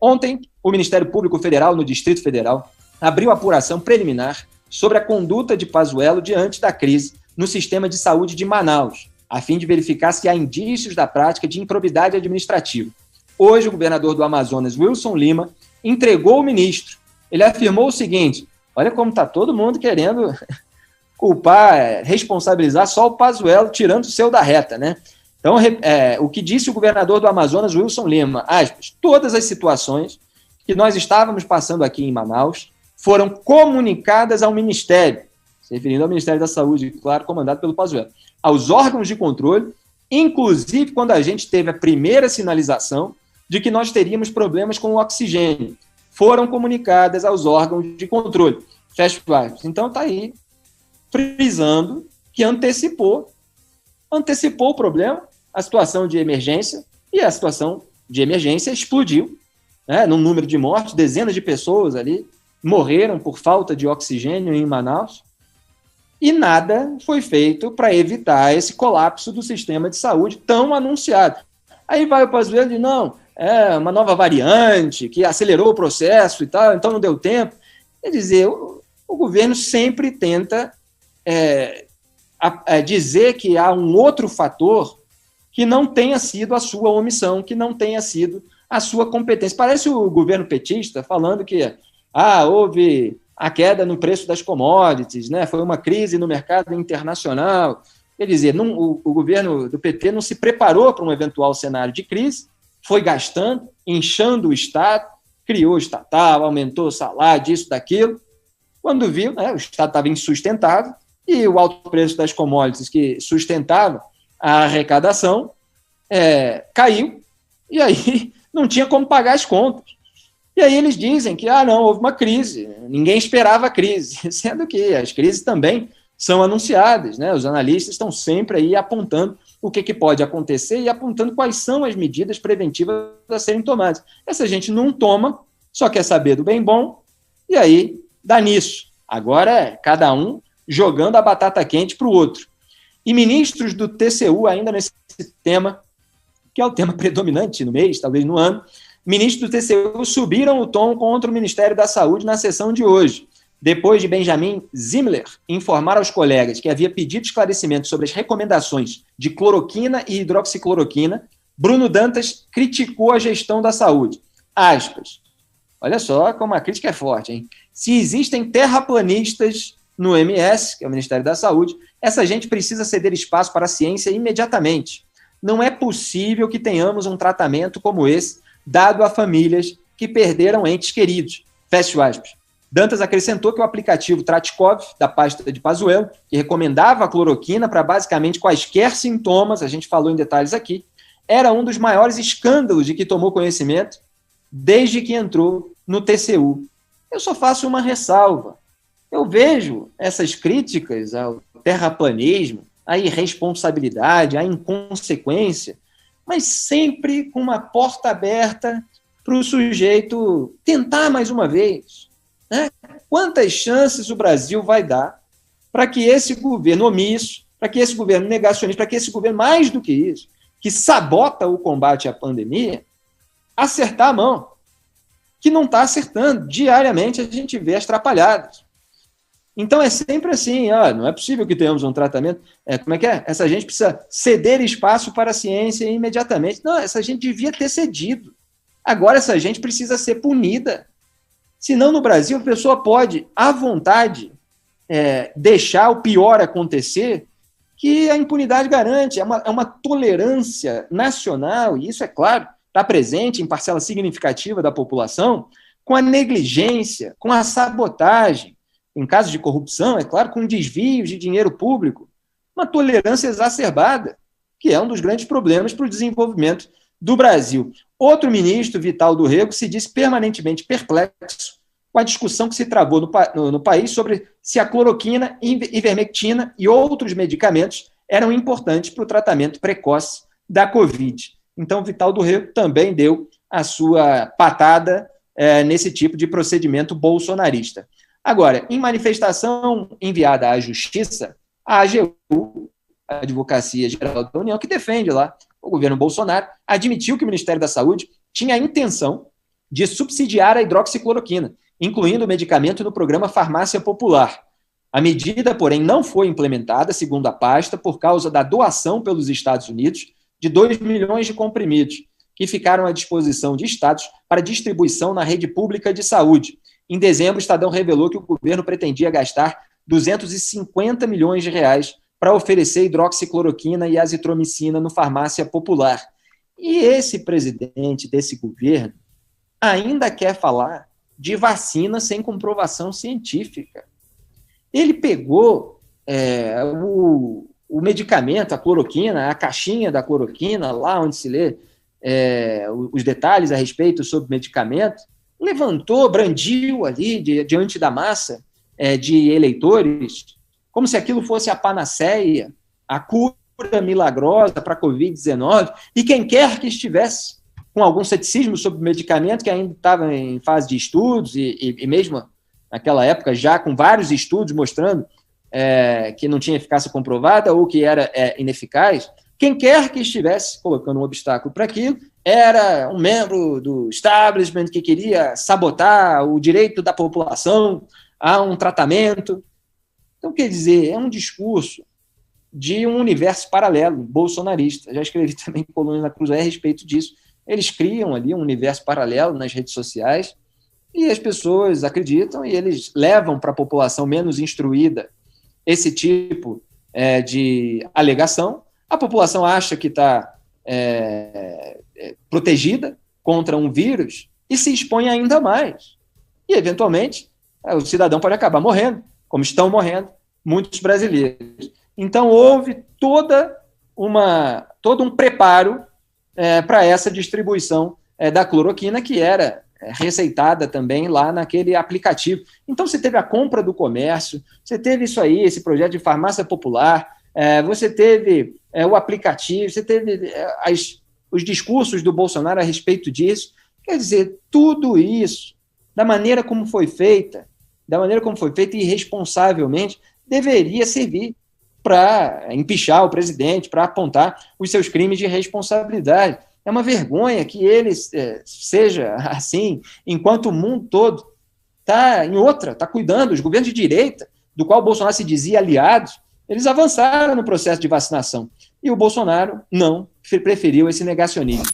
Ontem, o Ministério Público Federal, no Distrito Federal, abriu apuração preliminar sobre a conduta de Pazuello diante da crise no sistema de saúde de Manaus, a fim de verificar se há indícios da prática de improbidade administrativa. Hoje, o governador do Amazonas, Wilson Lima, entregou o ministro. Ele afirmou o seguinte: olha como está todo mundo querendo culpar, responsabilizar só o Pazuello, tirando o seu da reta, né? Então, o que disse o governador do Amazonas, Wilson Lima, aspas, todas as situações que nós estávamos passando aqui em Manaus foram comunicadas ao Ministério, se referindo ao Ministério da Saúde, claro, comandado pelo Pazuello, aos órgãos de controle, inclusive quando a gente teve a primeira sinalização de que nós teríamos problemas com o oxigênio. Foram comunicadas aos órgãos de controle. Fecha aspas. Então, está aí, frisando que antecipou o problema, a situação de emergência, e a situação de emergência explodiu, né, num número de mortes, dezenas de pessoas ali morreram por falta de oxigênio em Manaus, e nada foi feito para evitar esse colapso do sistema de saúde tão anunciado. Aí vai o Pazuello e diz, não, é uma nova variante que acelerou o processo e tal, então não deu tempo. Quer dizer, o governo sempre tenta dizer que há um outro fator que não tenha sido a sua omissão, que não tenha sido a sua competência. Parece o governo petista falando que houve a queda no preço das commodities, né? Foi uma crise no mercado internacional. Quer dizer, o governo do PT não se preparou para um eventual cenário de crise, foi gastando, inchando o Estado, criou o estatal, aumentou o salário, disso, daquilo. Quando viu, o Estado estava insustentável e o alto preço das commodities que sustentava a arrecadação caiu, e aí não tinha como pagar as contas. E aí eles dizem que, não, houve uma crise, ninguém esperava a crise, sendo que as crises também são anunciadas, né? Os analistas estão sempre aí apontando o que pode acontecer e apontando quais são as medidas preventivas a serem tomadas. Essa gente não toma, só quer saber do bem bom, e aí dá nisso. Agora é cada um jogando a batata quente para o outro. E ministros do TCU, ainda nesse tema, que é o tema predominante no mês, talvez no ano, ministros do TCU subiram o tom contra o Ministério da Saúde na sessão de hoje, depois de Benjamin Zimler informar aos colegas que havia pedido esclarecimento sobre as recomendações de cloroquina e hidroxicloroquina. Bruno Dantas criticou a gestão da saúde. Aspas. Olha só como a crítica é forte, hein? Se existem terraplanistas no MS, que é o Ministério da Saúde, essa gente precisa ceder espaço para a ciência imediatamente. Não é possível que tenhamos um tratamento como esse dado a famílias que perderam entes queridos. Fecha aspas. Dantas acrescentou que o aplicativo Tratikov, da pasta de Pazuello, que recomendava a cloroquina para basicamente quaisquer sintomas, a gente falou em detalhes aqui, era um dos maiores escândalos de que tomou conhecimento desde que entrou no TCU. Eu só faço uma ressalva. Eu vejo essas críticas ao terraplanismo, à irresponsabilidade, à inconsequência, mas sempre com uma porta aberta para o sujeito tentar mais uma vez. Né? Quantas chances o Brasil vai dar para que esse governo omisso, para que esse governo negacionista, para que esse governo, mais do que isso, que sabota o combate à pandemia, acertar a mão, que não está acertando. Diariamente a gente vê as atrapalhadas. Então é sempre assim, não é possível que tenhamos um tratamento, como é que é? Essa gente precisa ceder espaço para a ciência imediatamente. Não, essa gente devia ter cedido. Agora essa gente precisa ser punida. Senão no Brasil a pessoa pode, à vontade, deixar o pior acontecer, que a impunidade garante, é uma tolerância nacional, e isso é claro, está presente em parcela significativa da população, com a negligência, com a sabotagem, em casos de corrupção, é claro, com desvios de dinheiro público, uma tolerância exacerbada, que é um dos grandes problemas para o desenvolvimento do Brasil. Outro ministro, Vital do Rego, se disse permanentemente perplexo com a discussão que se travou no país sobre se a cloroquina, ivermectina e outros medicamentos eram importantes para o tratamento precoce da Covid. Então, Vital do Rego também deu a sua patada nesse tipo de procedimento bolsonarista. Agora, em manifestação enviada à Justiça, a AGU, a Advocacia Geral da União, que defende lá o governo Bolsonaro, admitiu que o Ministério da Saúde tinha a intenção de subsidiar a hidroxicloroquina, incluindo o medicamento no programa Farmácia Popular. A medida, porém, não foi implementada, segundo a pasta, por causa da doação pelos Estados Unidos de 2 milhões de comprimidos, que ficaram à disposição de estados para distribuição na rede pública de saúde. Em dezembro, o Estadão revelou que o governo pretendia gastar 250 milhões de reais para oferecer hidroxicloroquina e azitromicina no Farmácia Popular. E esse presidente desse governo ainda quer falar de vacina sem comprovação científica. Ele pegou o medicamento, a cloroquina, a caixinha da cloroquina, lá onde se lê os detalhes a respeito sobre o medicamento, levantou, brandiu ali diante da massa de eleitores, como se aquilo fosse a panaceia, a cura milagrosa para a Covid-19, e quem quer que estivesse com algum ceticismo sobre o medicamento, que ainda estava em fase de estudos, e mesmo naquela época já com vários estudos mostrando que não tinha eficácia comprovada ou que era ineficaz, quem quer que estivesse colocando um obstáculo para aquilo era um membro do establishment que queria sabotar o direito da população a um tratamento. Então, quer dizer, é um discurso de um universo paralelo, bolsonarista. Já escrevi também coluna na Cruz a respeito disso. Eles criam ali um universo paralelo nas redes sociais e as pessoas acreditam e eles levam para a população menos instruída esse tipo de alegação. A população acha que está protegida contra um vírus e se expõe ainda mais. E, eventualmente, o cidadão pode acabar morrendo, como estão morrendo muitos brasileiros. Então, houve todo um preparo para essa distribuição da cloroquina, que era receitada também lá naquele aplicativo. Então, você teve a compra do comércio, você teve isso aí, esse projeto de farmácia popular, você teve o aplicativo, você teve os discursos do Bolsonaro a respeito disso. Quer dizer, tudo isso, da maneira como foi feita irresponsavelmente, deveria servir para empichar o presidente, para apontar os seus crimes de responsabilidade. É uma vergonha que ele seja assim, enquanto o mundo todo está em outra, está cuidando. Os governos de direita, do qual o Bolsonaro se dizia aliado, eles avançaram no processo de vacinação. E o Bolsonaro não, preferiu esse negacionismo.